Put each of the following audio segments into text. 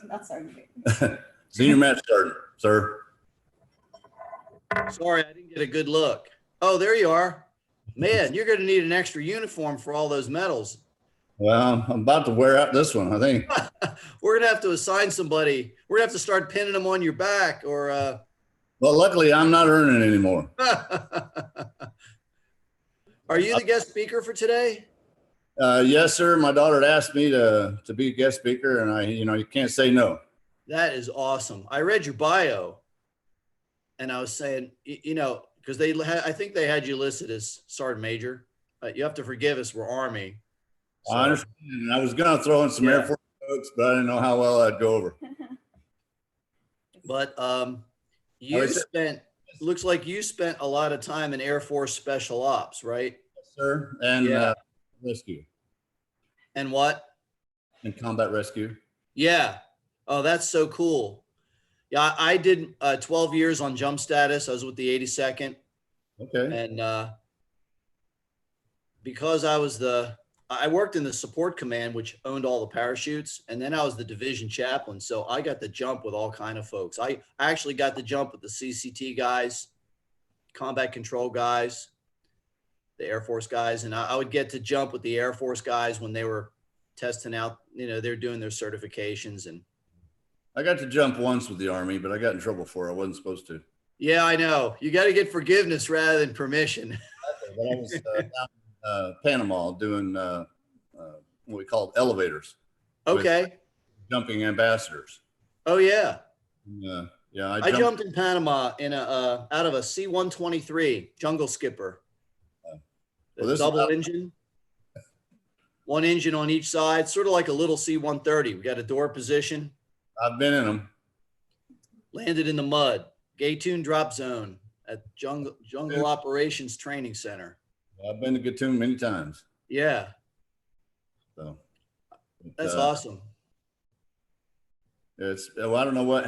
not Sergeant. Senior Match Sergeant, sir. Sorry, I didn't get a good look. Oh, there you are. Man, you're going to need an extra uniform for all those medals. Well, I'm about to wear out this one, I think. We're going to have to assign somebody. We're going to have to start pinning them on your back or. Well, luckily, I'm not earning anymore. Are you the guest speaker for today? Yes, sir. My daughter had asked me to be a guest speaker, and you can't say no. That is awesome. I read your bio, and I was saying, because I think they had you listed as Sergeant Major. You have to forgive us, we're Army. So. I understand. I was going to throw in some Air Force folks, but I didn't know how well I'd go over. But looks like you spent a lot of time in Air Force Special Ops, right? Yes, sir. And rescue. And what? And combat rescue. Yeah. Oh, that's so cool. Yeah, I did 12 years on jump status. I was with the 82nd. Okay. And because I worked in the support command, which owned all the parachutes, and then I was the division chaplain. So I got to jump with all kind of folks. I actually got to jump with the CCT guys, combat control guys, the Air Force guys, and I would get to jump with the Air Force guys when they were testing out, they're doing their certifications. And I got to jump once with the Army, but I got in trouble for it. I wasn't supposed to. Yeah, I know. You got to get forgiveness rather than permission. But I was down in Panama doing what we called elevators. Okay. Jumping ambassadors. Oh yeah. Yeah. I jumped in Panama in out of a C-123 jungle skipper. Double engine. One engine on each side, sort of like a little C-130. We got a door position. I've been in them. Landed in the mud. Gatun drop zone at Jungle Operations Training Center. I've been to Gatun many times. Yeah. So that's awesome. Well, I don't know what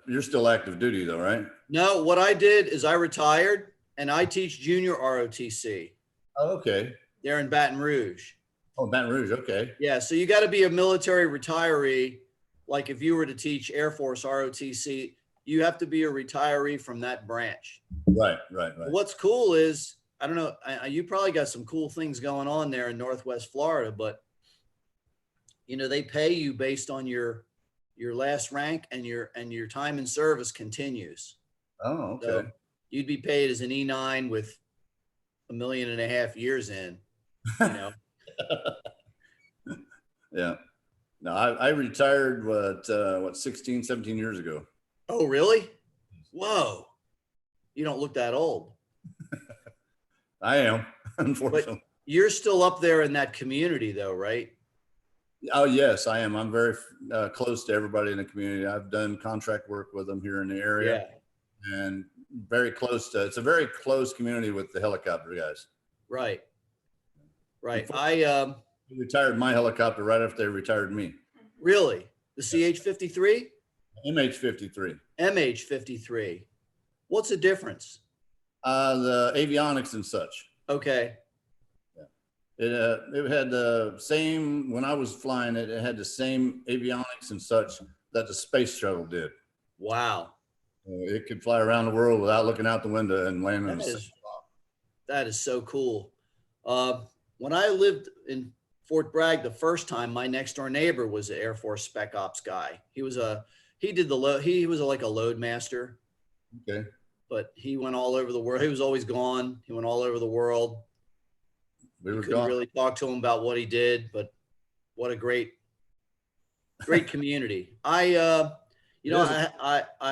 you're still active duty though, right? No, what I did is I retired and I teach junior ROTC. Oh, okay. They're in Baton Rouge. Oh, Baton Rouge. Okay. Yeah. So you got to be a military retiree. Like if you were to teach Air Force ROTC, you have to be a retiree from that branch. Right. What's cool is, I don't know, you probably got some cool things going on there in Northwest Florida, but they pay you based on your last rank and your time in service continues. Oh, okay. So you'd be paid as an E9 with 1.5 million years in, Yeah. No, I retired 16, 17 years ago. Oh, really? Whoa. You don't look that old. I am, unfortunately. But you're still up there in that community though, right? Oh, yes, I am. I'm very close to everybody in the community. I've done contract work with them here in the area. Yeah. And it's a very close community with the helicopter guys. Right. I retired my helicopter right after they retired me. Really? The CH-53? MH-53. MH-53. What's the difference? The avionics and such. Okay. Yeah. It had the same, when I was flying it, it had the same avionics and such that the space shuttle did. Wow. It could fly around the world without looking out the window and land on the same spot. That is so cool. When I lived in Fort Bragg the first time, my next door neighbor was an Air Force Spec Ops guy. He was like a load master. Okay. But he went all over the world. He was always gone. He went all over the world. We couldn't really talk to him about what he did, but what a great community. I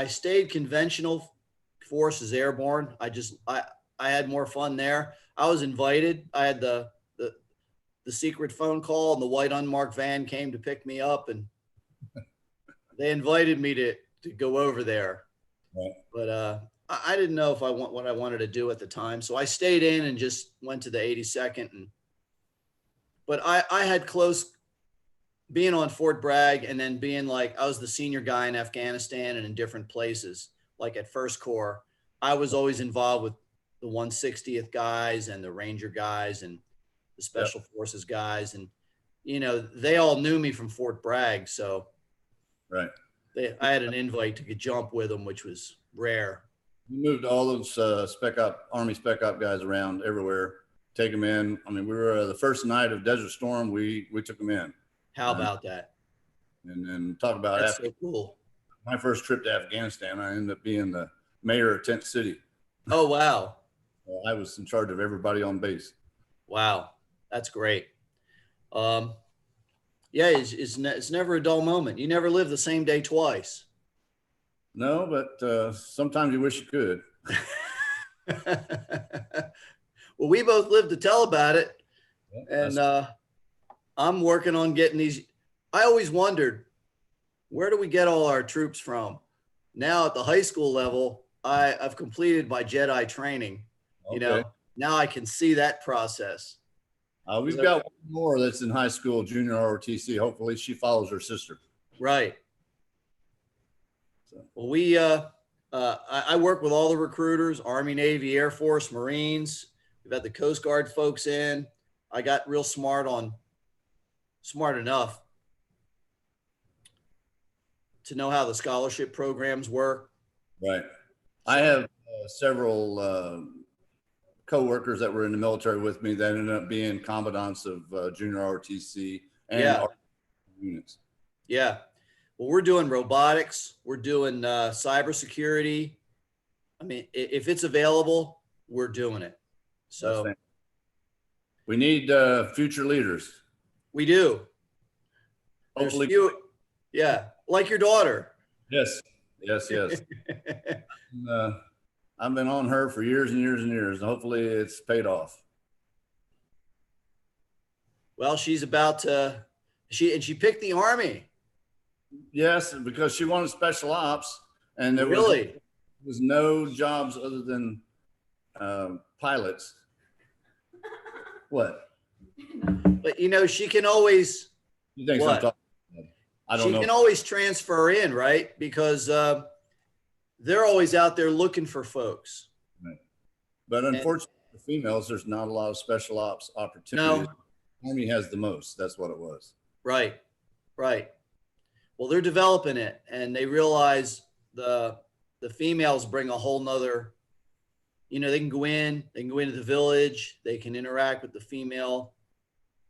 stayed conventional forces airborne. I had more fun there. I was invited. I had the secret phone call and the white unmarked van came to pick me up and they invited me to go over there. Right. But I didn't know if what I wanted to do at the time. So I stayed in and just went to the 82nd. But I had close being on Fort Bragg and then being I was the senior guy in Afghanistan and in different places, like at First Corps. I was always involved with the 160th guys and the Ranger guys and the Special Forces guys. And, they all knew me from Fort Bragg. So Right. I had an invite to jump with them, which was rare. We moved all those Army spec op guys around everywhere, take them in. I mean, we were the first night of Desert Storm. We took them in. How about that? And then talk about That's so cool. My first trip to Afghanistan, I ended up being the mayor of Tent City. Oh, wow. I was in charge of everybody on base. Wow. That's great. Yeah, it's never a dull moment. You never live the same day twice. No, but sometimes you wish you could. Well, we both lived to tell about it. And I'm working on getting these. I always wondered, where do we get all our troops from? Now at the high school level, I've completed my Jedi training. Okay. You know, now I can see that process. We've got one more that's in high school, junior ROTC. Hopefully she follows her sister. Right. So. Well, I work with all the recruiters, Army, Navy, Air Force, Marines. We've had the Coast Guard folks in. I got real smart enough to know how the scholarship programs work. Right. I have several co-workers that were in the military with me that ended up being commandants of junior ROTC and units. Yeah. Well, we're doing robotics. We're doing cybersecurity. I mean, if it's available, we're doing it. So we need future leaders. We do. Hopefully. Yeah. Like your daughter. Yes. I've been on her for years and years and years, and hopefully it's paid off. Well, she's about to, she picked the Army. Yes, because she wanted special ops, and there was no jobs other than pilots. What? But you know, she can always. You think what? I don't know. She can always transfer in, right? Because they're always out there looking for folks. Right. But unfortunately, for females, there's not a lot of special ops opportunities. No. Army has the most. That's what it was. Right. Well, they're developing it, and they realize the females bring a whole nother. You know, they can go into the village. They can interact with the female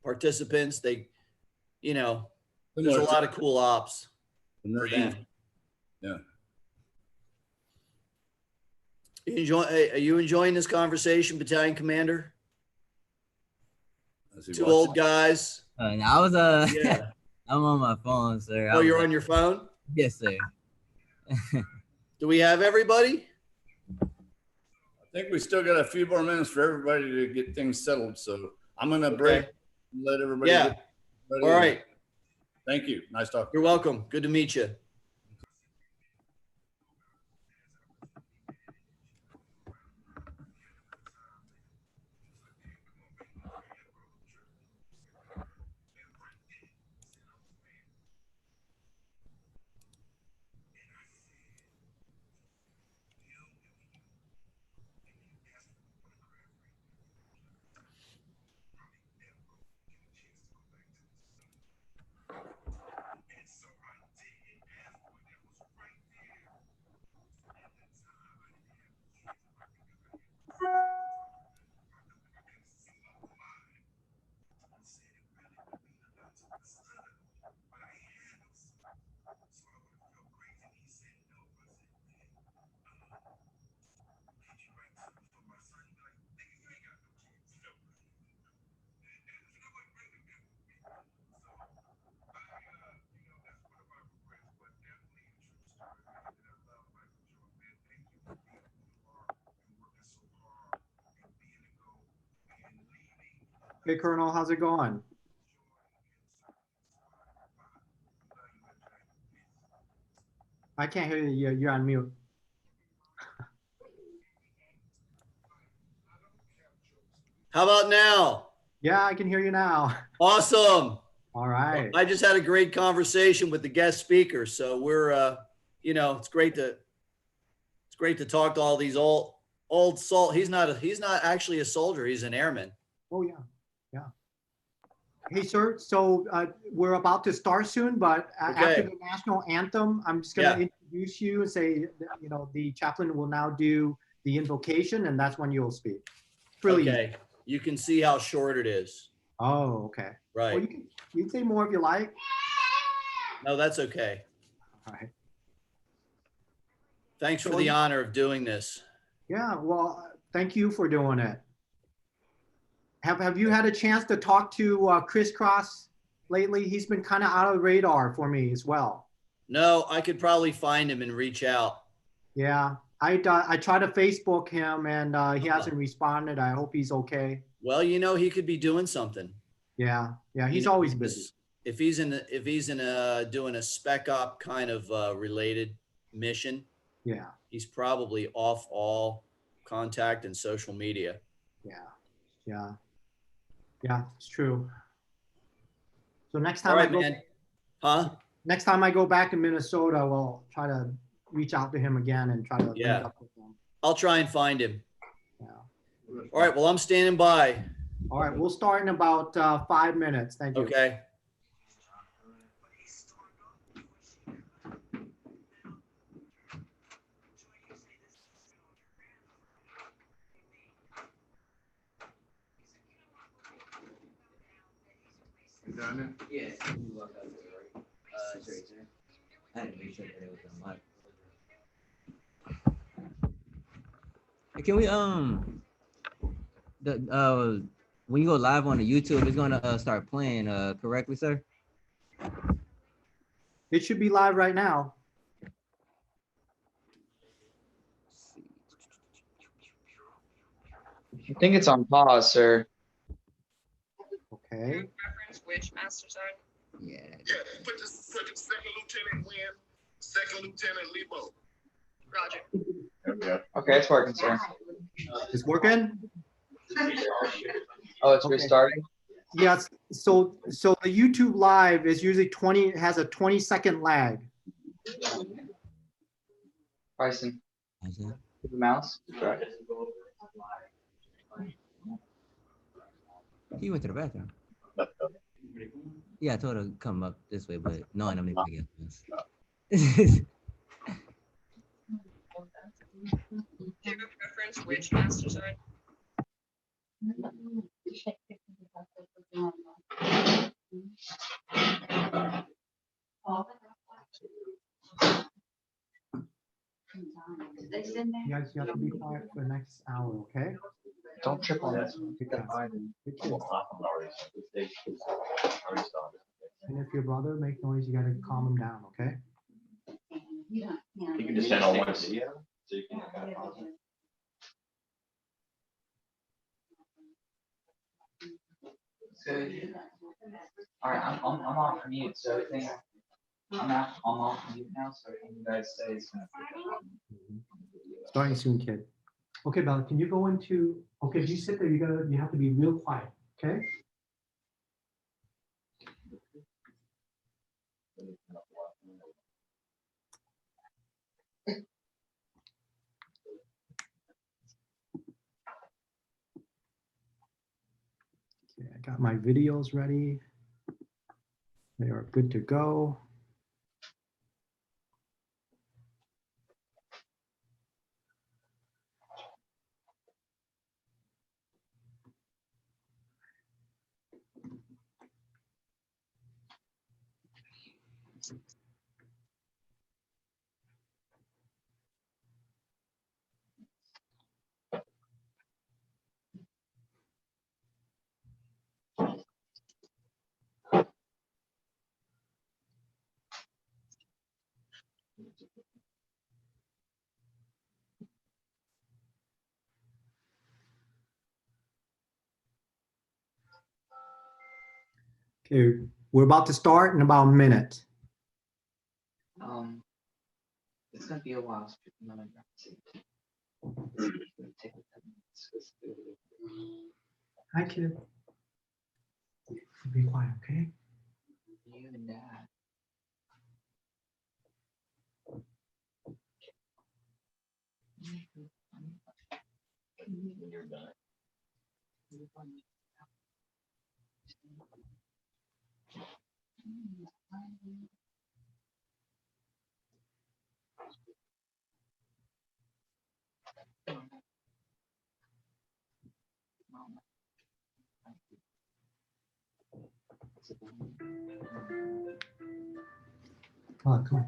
participants. There's a lot of cool ops for them. Yeah. Are you enjoying this conversation, Battalion Commander? Two old guys. I was yeah. I'm on my phone, sir. Oh, you're on your phone? Yes, sir. Do we have everybody? I think we still got a few more minutes for everybody to get things settled. So I'm going to break and let everybody get ready. All right. Thank you. Nice talking. You're welcome. Good to meet you. Hey, Colonel, how's it going? I can't hear you. You're on mute. How about now? Yeah, I can hear you now. Awesome. All right. I just had a great conversation with the guest speaker. So we're, it's great to talk to all these old salt. He's not actually a soldier. He's an airman. Oh yeah. Hey, sir. So we're about to start soon, but after Okay. the national anthem, I'm just going to introduce you and say, you know, the chaplain will now do the invocation, and that's when you'll speak. Really easy. Okay. You can see how short it is. Oh, okay. Right. Well, you can say more if you like. No, that's okay. All right. Thanks for the honor of doing this. Yeah. Well, thank you for doing it. Have you had a chance to talk to Crisscross lately? He's been kind of out of the radar for me as well. No, I could probably find him and reach out. Yeah, I tried to Facebook him and he hasn't responded. I hope he's okay. Well, you know, he could be doing something. Yeah, he's You know, always busy. If he's doing a spec op kind of related mission, Yeah, he's probably off all contact and social media. Yeah, it's true. So next time All right, man. Huh? Next time I go back to Minnesota, we'll try to reach out to him again and try to link up with him. I'll try and find him. Yeah. All right. Well, I'm standing by. All right. We'll start in about 5 minutes. Thank you. Okay. Done it? Yeah. I didn't make sure that it was unlocked. Can we when you go live on the YouTube, it's gonna start playing correctly, sir? It should be live right now. I think it's on pause, sir. Okay. Reference which master zone? Yeah. Yeah, put the second lieutenant Win, second lieutenant Lebo. Roger. Okay, it's working, sir. It's working? Oh, it's Okay. restarting? Yes. So the YouTube live is usually has a 20-second lag. Bryson, Okay. the mouse. Right. He went to the bathroom. Yeah, I told her to come up this way, but knowing I'm gonna get this. Do you have a preference which master zone? You guys, you have to be quiet for the next hour, okay? Don't trip on this. Good job. Good job. And if your brother makes noise, you gotta calm him down, okay? You can just send on one video, so you can. Good. All right, I'm off mute, so I think I'm off mute now, so everything you guys say is gonna be. Starting soon, kid. Okay, Bella, can you go into, okay, if you sit there, you have to be real quiet, okay? Okay, I got my videos ready. They are good to go. Okay, we're about to start in about a minute. It's gonna be a while. So people know I'm not safe. It's gonna take 10 minutes. Hi, kid. Be quiet, okay? You and Dad. When you're done. Come on, come on.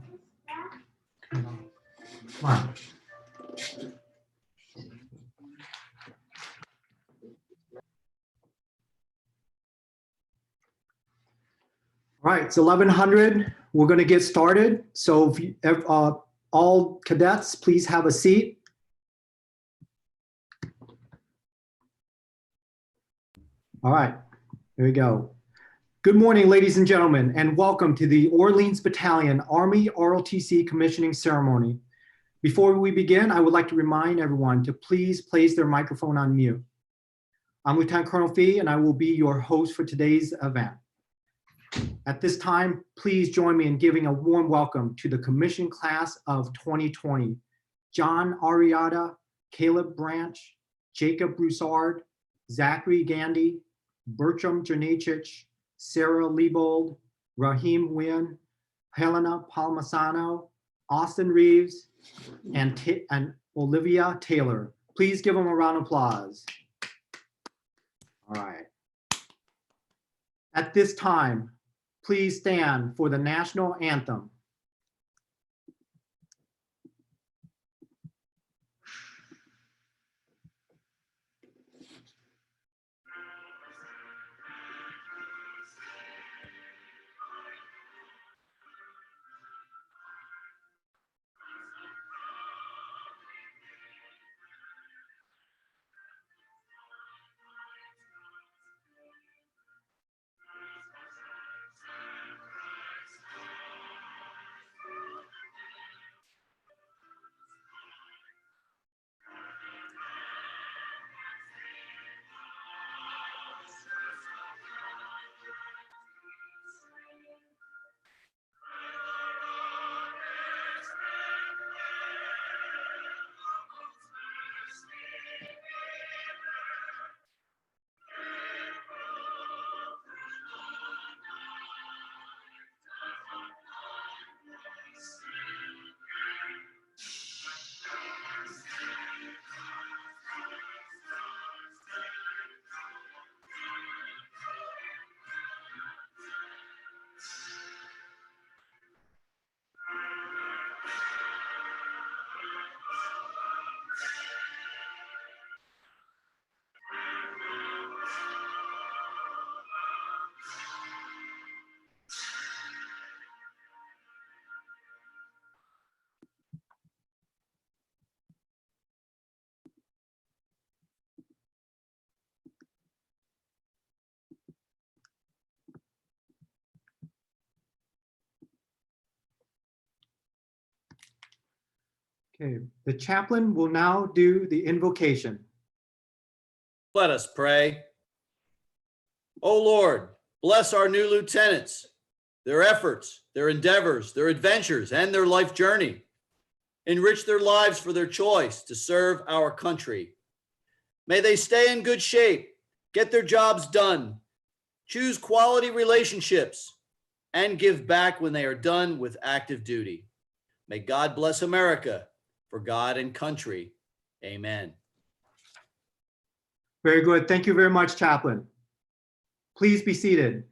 Come on. Come on. All right, it's 1100. We're going to get started. So if you, all cadets, please have a seat. All right, here we go. Good morning, ladies and gentlemen, and welcome to the Orleans Battalion Army ROTC commissioning ceremony. Before we begin, I would like to remind everyone to please place their microphone on mute. I'm Lieutenant Colonel Fee, and I will be your host for today's event. At this time, please join me in giving a warm welcome to the commission class of 2020. John Ariada, Caleb Branch, Jacob Broussard, Zachary Gandy, Bertram Janicic, Sarah Liebold, Raheem Nguyen, Helena Palmasano, Austin Reeves, and Olivia Taylor. Please give them a round of applause. All right. At this time, please stand for the national anthem. Okay, the chaplain will now do the invocation. Let us pray. O Lord, bless our new lieutenants, their efforts, their endeavors, their adventures, and their life journey. Enrich their lives for their choice to serve our country. May they stay in good shape, get their jobs done, choose quality relationships, and give back when they are done with active duty. May God bless America, for God and country. Amen. Very good. Thank you very much, Chaplain. Please be seated.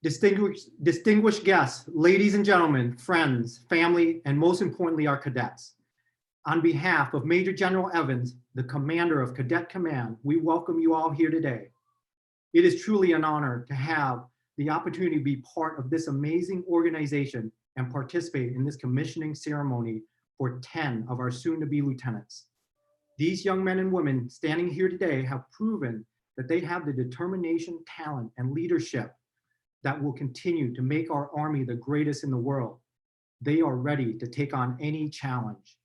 Distinguished guests, ladies and gentlemen, friends, family, and most importantly, our cadets. On behalf of Major General Evans, the commander of Cadet Command, we welcome you all here today. It is truly an honor to have the opportunity to be part of this amazing organization and participate in this commissioning ceremony for 10 of our soon-to-be lieutenants. These young men and women standing here today have proven that they have the determination, talent, and leadership that will continue to make our Army the greatest in the world. They are ready to take on any challenge.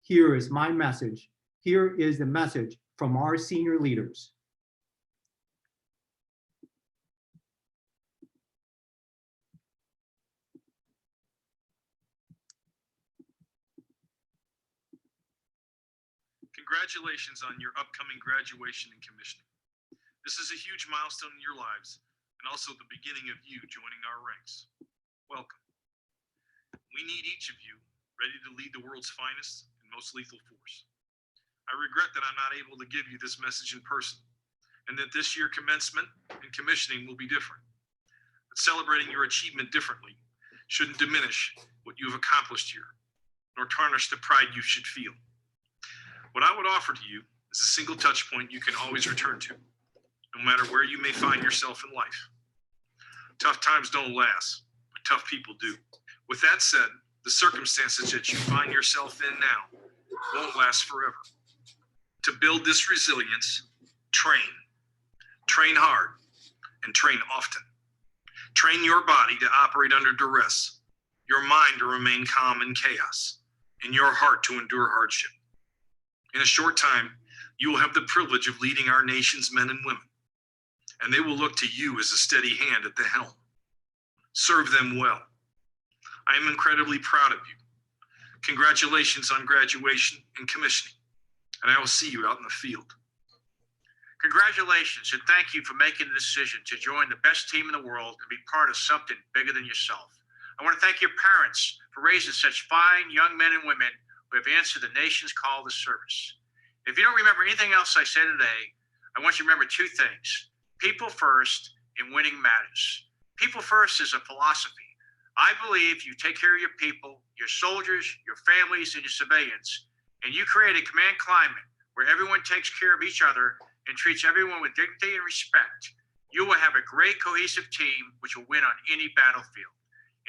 Here is my message. Here is the message from our senior leaders. Congratulations on your upcoming graduation and commissioning. This is a huge milestone in your lives and also the beginning of you joining our ranks. Welcome. We need each of you ready to lead the world's finest and most lethal force. I regret that I'm not able to give you this message in person and that this year commencement and commissioning will be different. But celebrating your achievement differently shouldn't diminish what you've accomplished here, nor tarnish the pride you should feel. What I would offer to you is a single touch point you can always return to, no matter where you may find yourself in life. Tough times don't last, but tough people do. With that said, the circumstances that you find yourself in now won't last forever. To build this resilience, train. Train hard and train often. Train your body to operate under duress, your mind to remain calm in chaos, and your heart to endure hardship. In a short time, you will have the privilege of leading our nation's men and women, and they will look to you as a steady hand at the helm. Serve them well. I am incredibly proud of you. Congratulations on graduation and commissioning, and I will see you out in the field. Congratulations, and thank you for making the decision to join the best team in the world and be part of something bigger than yourself. I want to thank your parents for raising such fine young men and women who have answered the nation's call to service. If you don't remember anything else I said today, I want you to remember two things: people first and winning matters. People first is a philosophy. I believe you take care of your people, your soldiers, your families, and your civilians, and you create a command climate where everyone takes care of each other and treats everyone with dignity and respect, you will have a great cohesive team which will win on any battlefield.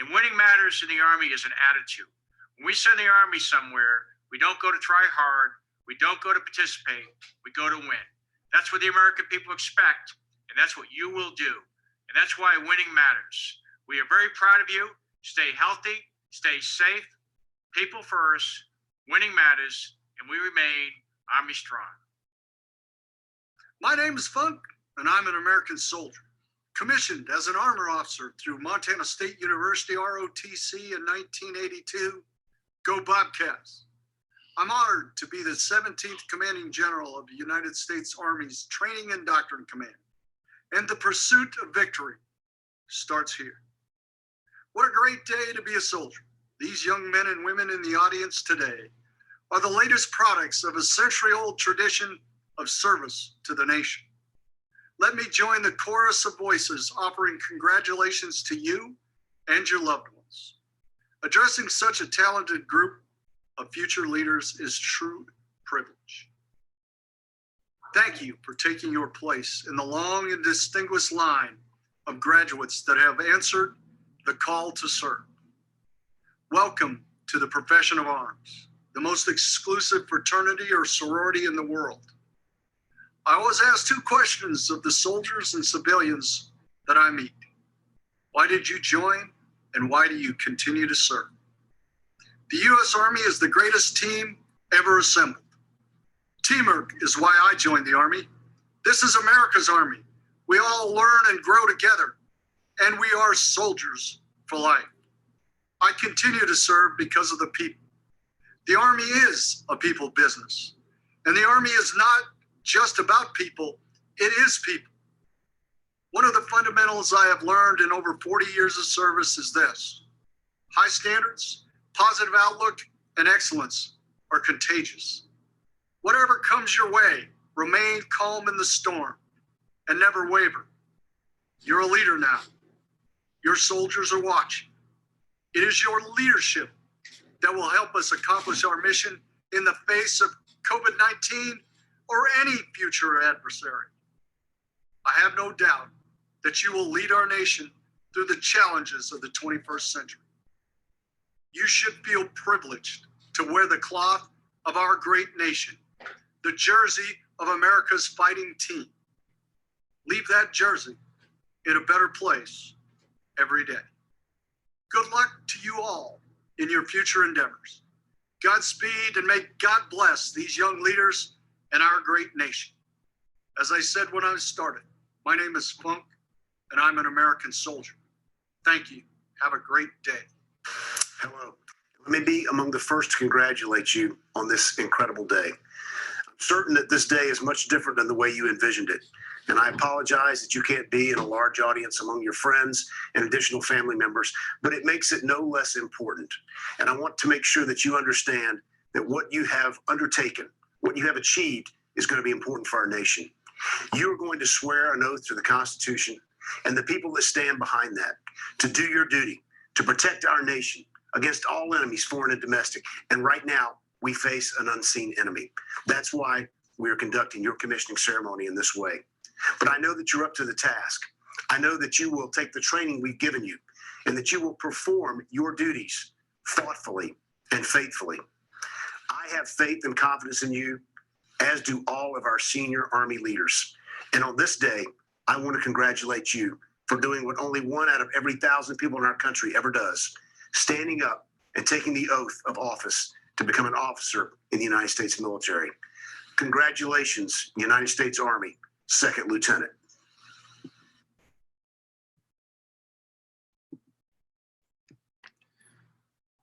And winning matters in the Army is an attitude. When we send the Army somewhere, we don't go to try hard, we don't go to participate, we go to win. That's what the American people expect, and that's what you will do. And that's why winning matters. We are very proud of you. Stay healthy, stay safe, people first, winning matters, and we remain Army strong. My name is Funk, and I'm an American soldier, commissioned as an armor officer through Montana State University ROTC in 1982. Go Bobcats. I'm honored to be the 17th Commanding General of the United States Army's Training and Doctrine Command, and the pursuit of victory starts here. What a great day to be a soldier. These young men and women in the audience today are the latest products of a century-old tradition of service to the nation. Let me join the chorus of voices offering congratulations to you and your loved ones. Addressing such a talented group of future leaders is true privilege. Thank you for taking your place in the long and distinguished line of graduates that have answered the call to serve. Welcome to the profession of arms, the most exclusive fraternity or sorority in the world. I always ask two questions of the soldiers and civilians that I meet. Why did you join, and why do you continue to serve? The U.S. Army is the greatest team ever assembled. Teamwork is why I joined the Army. This is America's Army. We all learn and grow together, and we are soldiers for life. I continue to serve because of the people. The Army is a people business, and the Army is not just about people, it is people. One of the fundamentals I have learned in over 40 years of service is this: high standards, positive outlook, and excellence are contagious. Whatever comes your way, remain calm in the storm and never waver. You're a leader now. Your soldiers are watching. It is your leadership that will help us accomplish our mission in the face of COVID-19 or any future adversary. I have no doubt that you will lead our nation through the challenges of the 21st century. You should feel privileged to wear the cloth of our great nation, the jersey of America's fighting team. Leave that jersey in a better place every day. Good luck to you all in your future endeavors. Godspeed, and may God bless these young leaders and our great nation. As I said when I started, my name is Funk, and I'm an American soldier. Thank you. Have a great day. Hello. Let me be among the first to congratulate you on this incredible day. I'm certain that this day is much different than the way you envisioned it. And I apologize that you can't be in a large audience among your friends and additional family members, but it makes it no less important. And I want to make sure that you understand that what you have undertaken, what you have achieved, is going to be important for our nation. You are going to swear an oath to the Constitution and the people that stand behind that to do your duty, to protect our nation against all enemies, foreign and domestic. And right now, we face an unseen enemy. That's why we are conducting your commissioning ceremony in this way. But I know that you're up to the task. I know that you will take the training we've given you and that you will perform your duties thoughtfully and faithfully. I have faith and confidence in you, as do all of our senior Army leaders. And on this day, I want to congratulate you for doing what only 1 out of every 1,000 people in our country ever does, standing up and taking the oath of office to become an officer in the United States military. Congratulations, United States Army, Second Lieutenant.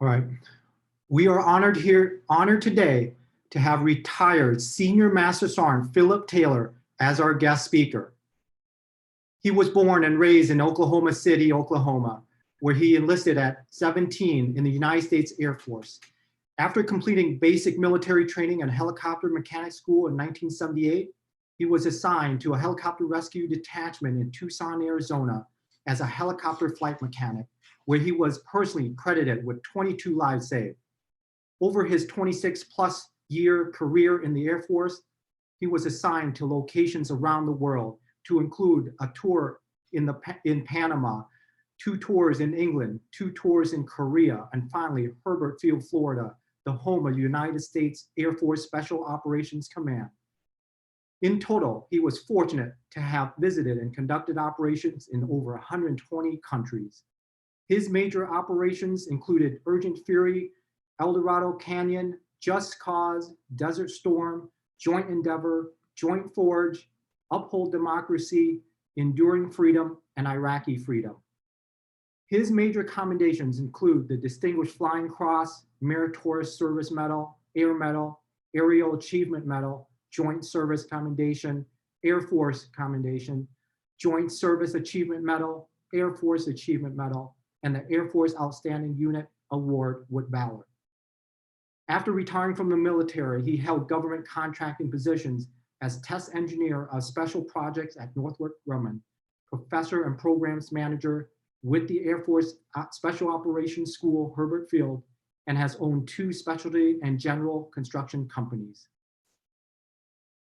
All right. We are honored today to have retired Senior Master Sergeant Philip Taylor as our guest speaker. He was born and raised in Oklahoma City, Oklahoma, where he enlisted at 17 in the United States Air Force. After completing basic military training at helicopter mechanic school in 1978, he was assigned to a helicopter rescue detachment in Tucson, Arizona as a helicopter flight mechanic, where he was personally credited with 22 lives saved. Over his 26+ year career in the Air Force, he was assigned to locations around the world, to include a tour in Panama, 2 tours in England, 2 tours in Korea, and finally Herbert Field, Florida, the home of United States Air Force Special Operations Command. In total, he was fortunate to have visited and conducted operations in over 120 countries. His major operations included Urgent Fury, El Dorado Canyon, Just Cause, Desert Storm, Joint Endeavor, Joint Forge, Uphold Democracy, Enduring Freedom, and Iraqi Freedom. His major commendations include the Distinguished Flying Cross, Meritorious Service Medal, Air Medal, Aerial Achievement Medal, Joint Service Commendation, Air Force Commendation, Joint Service Achievement Medal, Air Force Achievement Medal, and the Air Force Outstanding Unit Award with Valor. After retiring from the military, he held government contracting positions as test engineer of special projects at Northrop Grumman, professor and programs manager with the Air Force Special Operations School, Herbert Field, and has owned 2 specialty and general construction companies.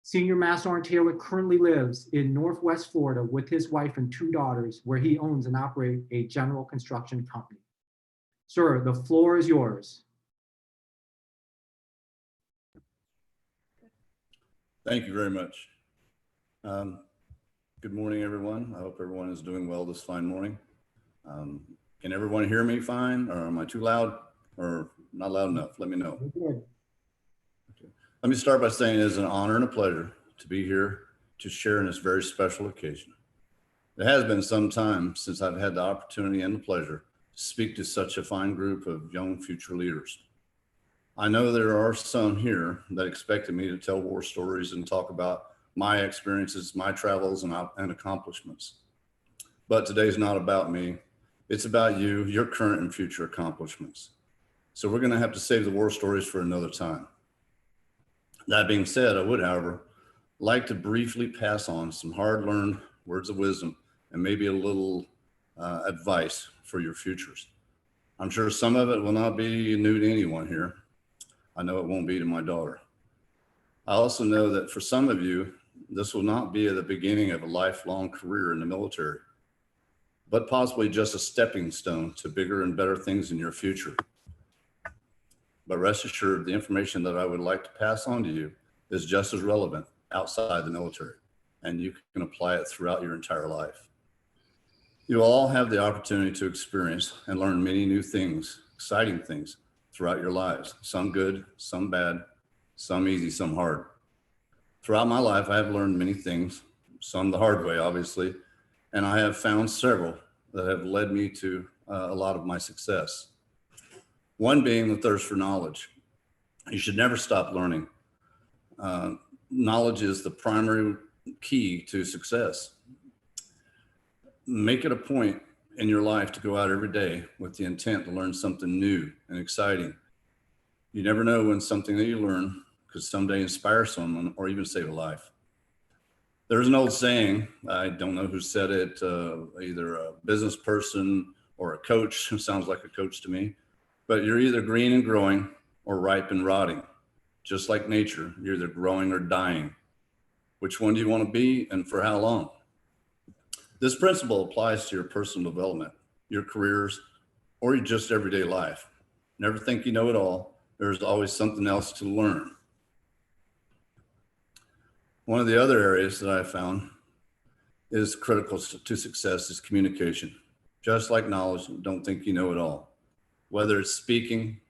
Senior Master Sergeant Taylor currently lives in Northwest Florida with his wife and 2 daughters, where he owns and operates a general construction company. Sir, the floor is yours. Thank you very much. Good morning, everyone. I hope everyone is doing well this fine morning. Can everyone hear me fine, or am I too loud or not loud enough? Let me know. Okay. Let me start by saying it is an honor and a pleasure to be here to share in this very special occasion. It has been some time since I've had the opportunity and the pleasure to speak to such a fine group of young future leaders. I know there are some here that expected me to tell war stories and talk about my experiences, my travels, and accomplishments. But today's not about me. It's about you, your current and future accomplishments. So we're going to have to save the war stories for another time. That being said, I would, however, like to briefly pass on some hard-learned words of wisdom and maybe a little advice for your futures. I'm sure some of it will not be new to anyone here. I know it won't be to my daughter. I also know that for some of you, this will not be at the beginning of a lifelong career in the military, but possibly just a stepping stone to bigger and better things in your future. But rest assured, the information that I would like to pass on to you is just as relevant outside the military, and you can apply it throughout your entire life. You all have the opportunity to experience and learn many new things, exciting things throughout your lives, some good, some bad, some easy, some hard. Throughout my life, I have learned many things, some the hard way, obviously, and I have found several that have led me to a lot of my success. One being the thirst for knowledge. You should never stop learning. knowledge is the primary key to success. Make it a point in your life to go out every day with the intent to learn something new and exciting. You never know when something that you learn could someday inspire someone or even save a life. There's an old saying, I don't know who said it, either a business person or a coach, who sounds like a coach to me, but you're either green and growing or ripe and rotting. Just like nature, you're either growing or dying. Which one do you want to be and for how long? This principle applies to your personal development, your careers, or your just everyday life. Never think you know it all. There's always something else to learn. One of the other areas that I found is critical to success is communication. Just like knowledge, don't think you know it all. Whether it's speaking,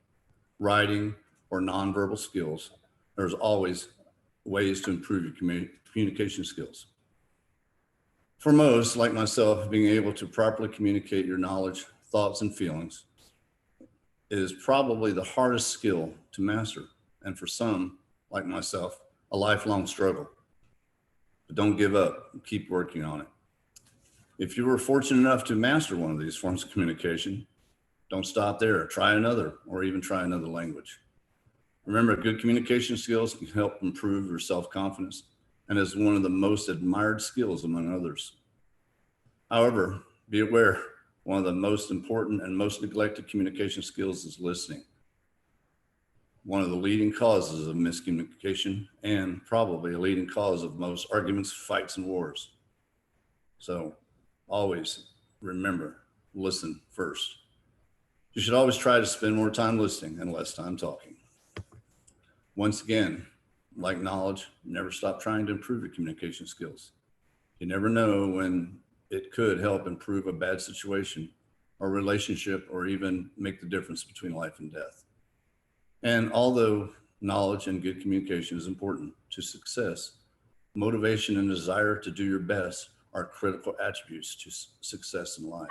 writing, or nonverbal skills, there's always ways to improve your communication skills. For most, like myself, being able to properly communicate your knowledge, thoughts, and feelings is probably the hardest skill to master. And for some, like myself, a lifelong struggle. But don't give up, keep working on it. If you were fortunate enough to master one of these forms of communication, don't stop there, try another, or even try another language. Remember, good communication skills can help improve your self-confidence and is one of the most admired skills among others. However, be aware, one of the most important and most neglected communication skills is listening. One of the leading causes of miscommunication and probably a leading cause of most arguments, fights, and wars. So always remember, listen first. You should always try to spend more time listening and less time talking. Once again, like knowledge, never stop trying to improve your communication skills. You never know when it could help improve a bad situation or relationship or even make the difference between life and death. And although knowledge and good communication is important to success, motivation and desire to do your best are critical attributes to success in life.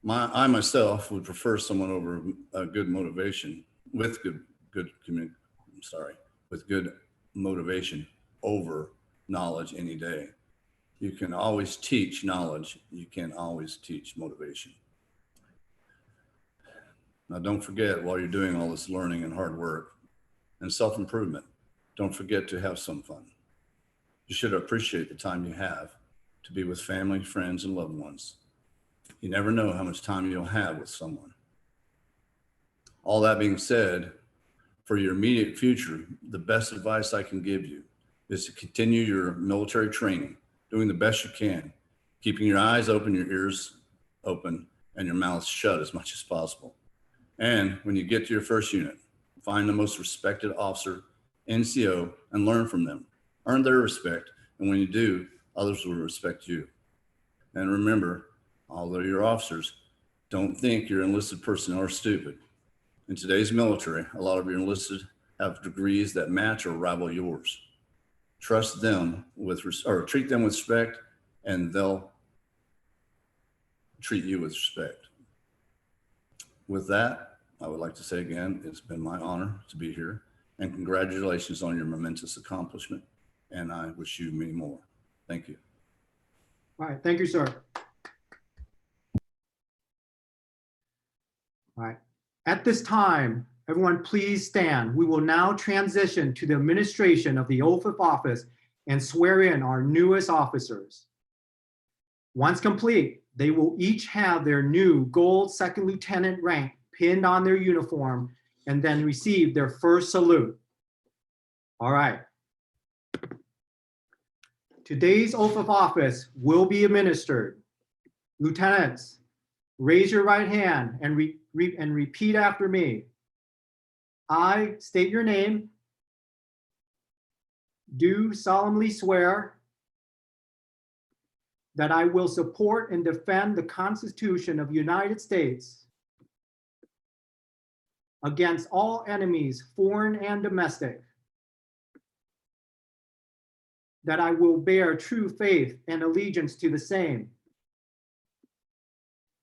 I myself would prefer someone over a good motivation with with good motivation over knowledge any day. You can always teach knowledge. You can always teach motivation. Now, don't forget, while you're doing all this learning and hard work and self-improvement, don't forget to have some fun. You should appreciate the time you have to be with family, friends, and loved ones. You never know how much time you'll have with someone. All that being said, for your immediate future, the best advice I can give you is to continue your military training, doing the best you can, keeping your eyes open, your ears open, and your mouth shut as much as possible. And when you get to your first unit, find the most respected officer, NCO, and learn from them. Earn their respect, and when you do, others will respect you. And remember, although you're officers, don't think your enlisted personnel are stupid. In today's military, a lot of your enlisted have degrees that match or rival yours. Trust them or treat them with respect, and they'll treat you with respect. With that, I would like to say again, it's been my honor to be here, and congratulations on your momentous accomplishment. And I wish you many more. Thank you. All right, thank you, sir. All right, at this time, everyone please stand. We will now transition to the administration of the oath of office and swear in our newest officers. Once complete, they will each have their new gold second lieutenant rank pinned on their uniform and then receive their first salute. All right. Today's oath of office will be administered. Lieutenants, raise your right hand and repeat after me. I state your name. Do solemnly swear that I will support and defend the Constitution of the United States against all enemies, foreign and domestic, that I will bear true faith and allegiance to the same,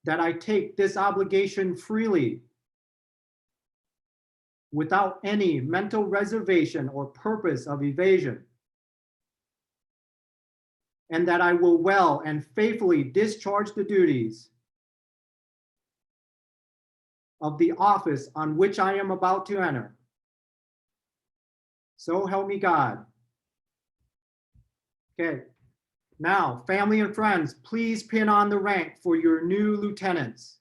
that I take this obligation freely without any mental reservation or purpose of evasion, and that I will well and faithfully discharge the duties of the office on which I am about to enter. So help me God. Okay. Now, family and friends, please pin on the rank for your new lieutenants.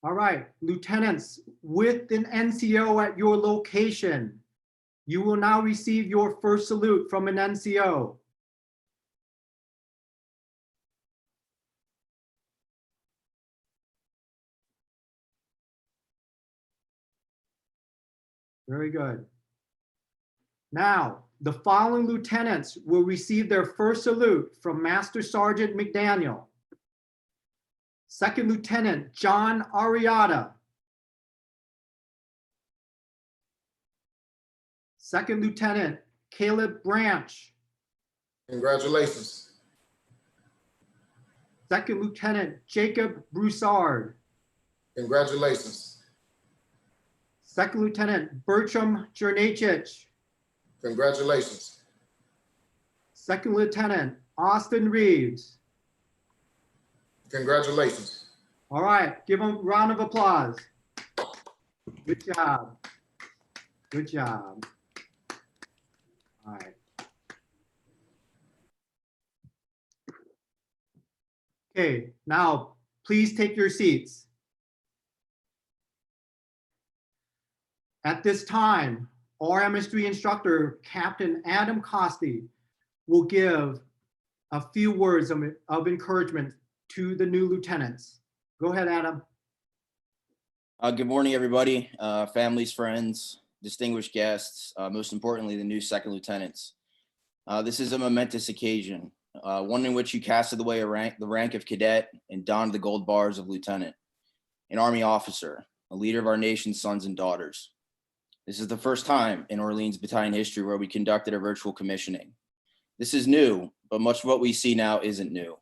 All right, lieutenants with an NCO at your location, you will now receive your first salute from an NCO. Very good. Now, the following lieutenants will receive their first salute from Master Sergeant McDaniel. Second Lieutenant John Ariata. Second Lieutenant Caleb Branch. Congratulations. Second Lieutenant Jacob Broussard. Congratulations. Second Lieutenant Bertram Jernachich. Congratulations. Second Lieutenant Austin Reeves. Congratulations. All right, give them a round of applause. Good job. Good job. All right. Okay, now please take your seats. At this time, RMS3 instructor Captain Adam Costi will give a few words of encouragement to the new lieutenants. Go ahead, Adam. Good morning, everybody, families, friends, distinguished guests, most importantly, the new second lieutenants. This is a momentous occasion, one in which you casted away the rank of cadet and donned the gold bars of lieutenant, an Army officer, a leader of our nation's sons and daughters. This is the first time in Orleans battalion history where we conducted a virtual commissioning. This is new, but much of what we see now isn't new.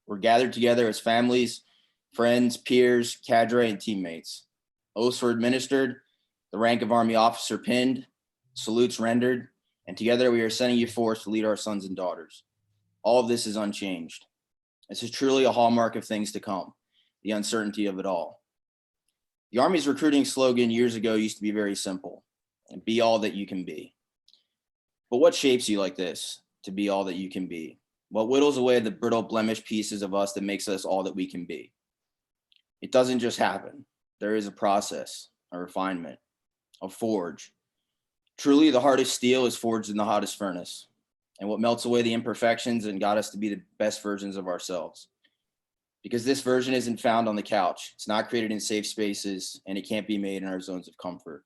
We're gathered together as families, friends, peers, cadre, and teammates. Oaths were administered, the rank of Army officer pinned, salutes rendered, and together we are sending you forth to lead our sons and daughters. All of this is unchanged. This is truly a hallmark of things to come, the uncertainty of it all. The Army's recruiting slogan years ago used to be very simple, and be all that you can be. But what shapes you like this, to be all that you can be? What whittles away the brittle blemish pieces of us that makes us all that we can be? It doesn't just happen. There is a process, a refinement, a forge. Truly, the hardest steel is forged in the hottest furnace, and what melts away the imperfections and got us to be the best versions of ourselves. Because this version isn't found on the couch. It's not created in safe spaces, and it can't be made in our zones of comfort.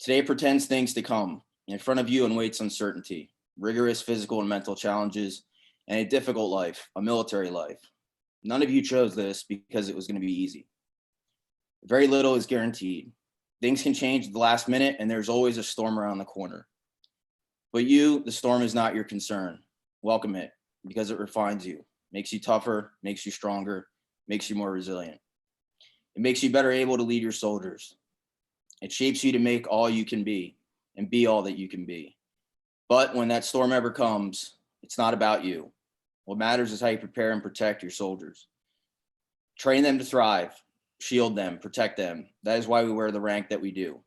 Today pretends things to come. In front of you awaits uncertainty, rigorous physical and mental challenges, and a difficult life, a military life. None of you chose this because it was going to be easy. Very little is guaranteed. Things can change at the last minute, and there's always a storm around the corner. But you, the storm is not your concern. Welcome it, because it refines you, makes you tougher, makes you stronger, makes you more resilient. It makes you better able to lead your soldiers. It shapes you to make all you can be and be all that you can be. But when that storm ever comes, it's not about you. What matters is how you prepare and protect your soldiers. Train them to thrive, shield them, protect them. That is why we wear the rank that we do.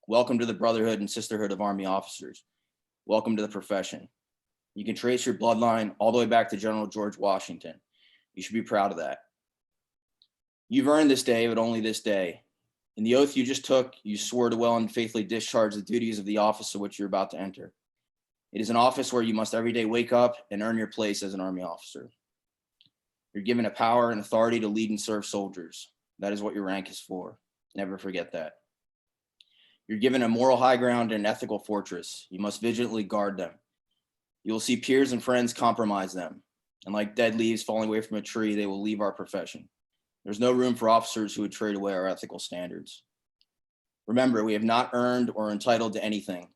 Welcome to the brotherhood and sisterhood of Army officers. Welcome to the profession. You can trace your bloodline all the way back to General George Washington. You should be proud of that. You've earned this day, but only this day. In the oath you just took, you swore to well and faithfully discharge the duties of the office of which you're about to enter. It is an office where you must every day wake up and earn your place as an Army officer. You're given a power and authority to lead and serve soldiers. That is what your rank is for. Never forget that. You're given a moral high ground and an ethical fortress. You must vigilantly guard them. You will see peers and friends compromise them. And like dead leaves falling away from a tree, they will leave our profession. There's no room for officers who would trade away our ethical standards. Remember, we have not earned or entitled to anything.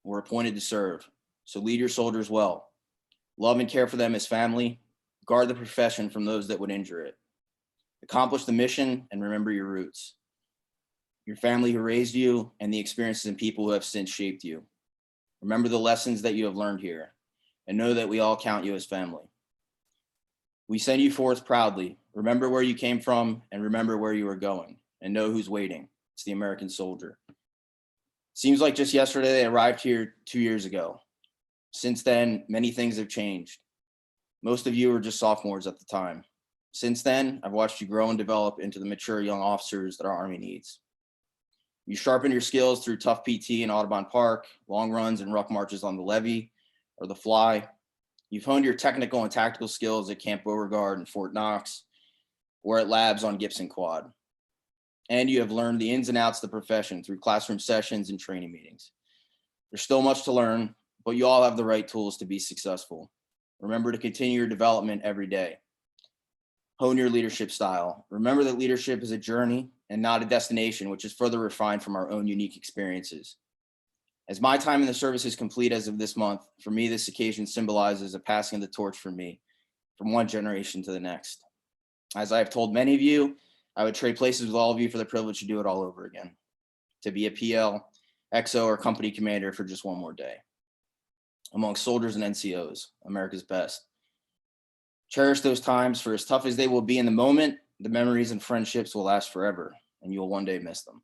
We're appointed to serve. So lead your soldiers well. Love and care for them as family. Guard the profession from those that would injure it. Accomplish the mission and remember your roots. Your family who raised you and the experiences and people who have since shaped you. Remember the lessons that you have learned here and know that we all count you as family. We send you forth proudly. Remember where you came from and remember where you are going and know who's waiting. It's the American soldier. Seems like just yesterday they arrived here 2 years ago. Since then, many things have changed. Most of you were just sophomores at the time. Since then, I've watched you grow and develop into the mature young officers that our Army needs. You sharpen your skills through tough PT in Audubon Park, long runs and rough marches on the levee or the fly. You've honed your technical and tactical skills at Camp Beauregard and Fort Knox, or at labs on Gibson Quad. And you have learned the ins and outs of the profession through classroom sessions and training meetings. There's still much to learn, but you all have the right tools to be successful. Remember to continue your development every day. Hone your leadership style. Remember that leadership is a journey and not a destination, which is further refined from our own unique experiences. As my time in the service is complete as of this month, for me, this occasion symbolizes a passing of the torch for me from one generation to the next. As I have told many of you, I would trade places with all of you for the privilege to do it all over again, to be a PL, XO, or company commander for just one more day. Among soldiers and NCOs, America's best. Cherish those times, for as tough as they will be in the moment, the memories and friendships will last forever, and you will one day miss them.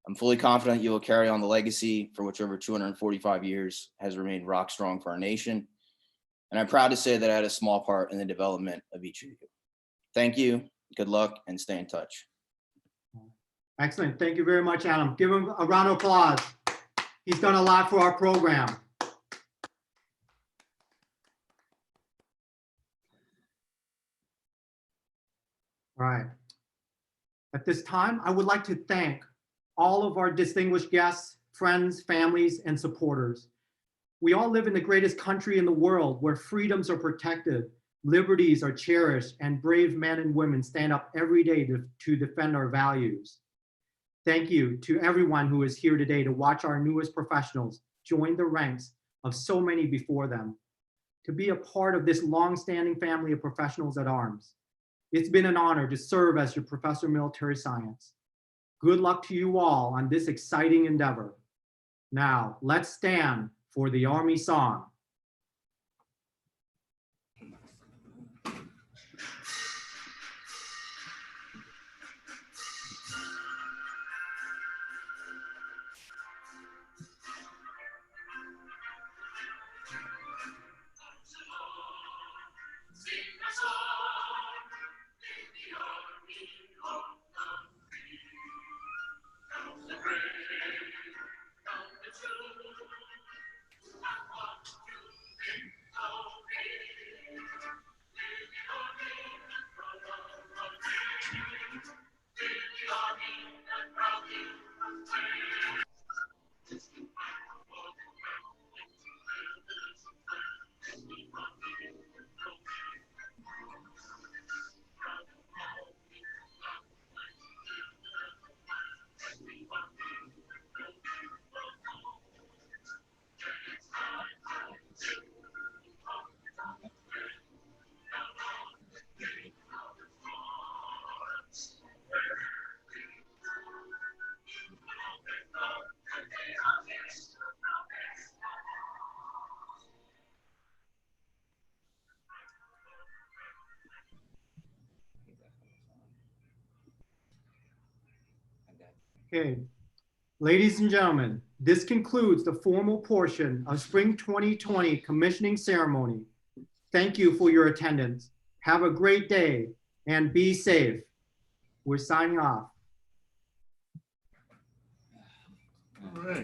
I'm fully confident you will carry on the legacy for which over 245 years has remained rock strong for our nation. And I'm proud to say that I had a small part in the development of each of you. Thank you, good luck, and stay in touch. Excellent. Thank you very much, Adam. Give him a round of applause. He's done a lot for our program. All right. At this time, I would like to thank all of our distinguished guests, friends, families, and supporters. We all live in the greatest country in the world where freedoms are protected, liberties are cherished, and brave men and women stand up every day to defend our values. Thank you to everyone who is here today to watch our newest professionals join the ranks of so many before them, to be a part of this long-standing family of professionals at arms. It's been an honor to serve as your professor of military science. Good luck to you all on this exciting endeavor. Now, let's stand for the Army song. Okay, ladies and gentlemen, this concludes the formal portion of Spring 2020 commissioning ceremony. Thank you for your attendance. Have a great day and be safe. We're signing off. All right.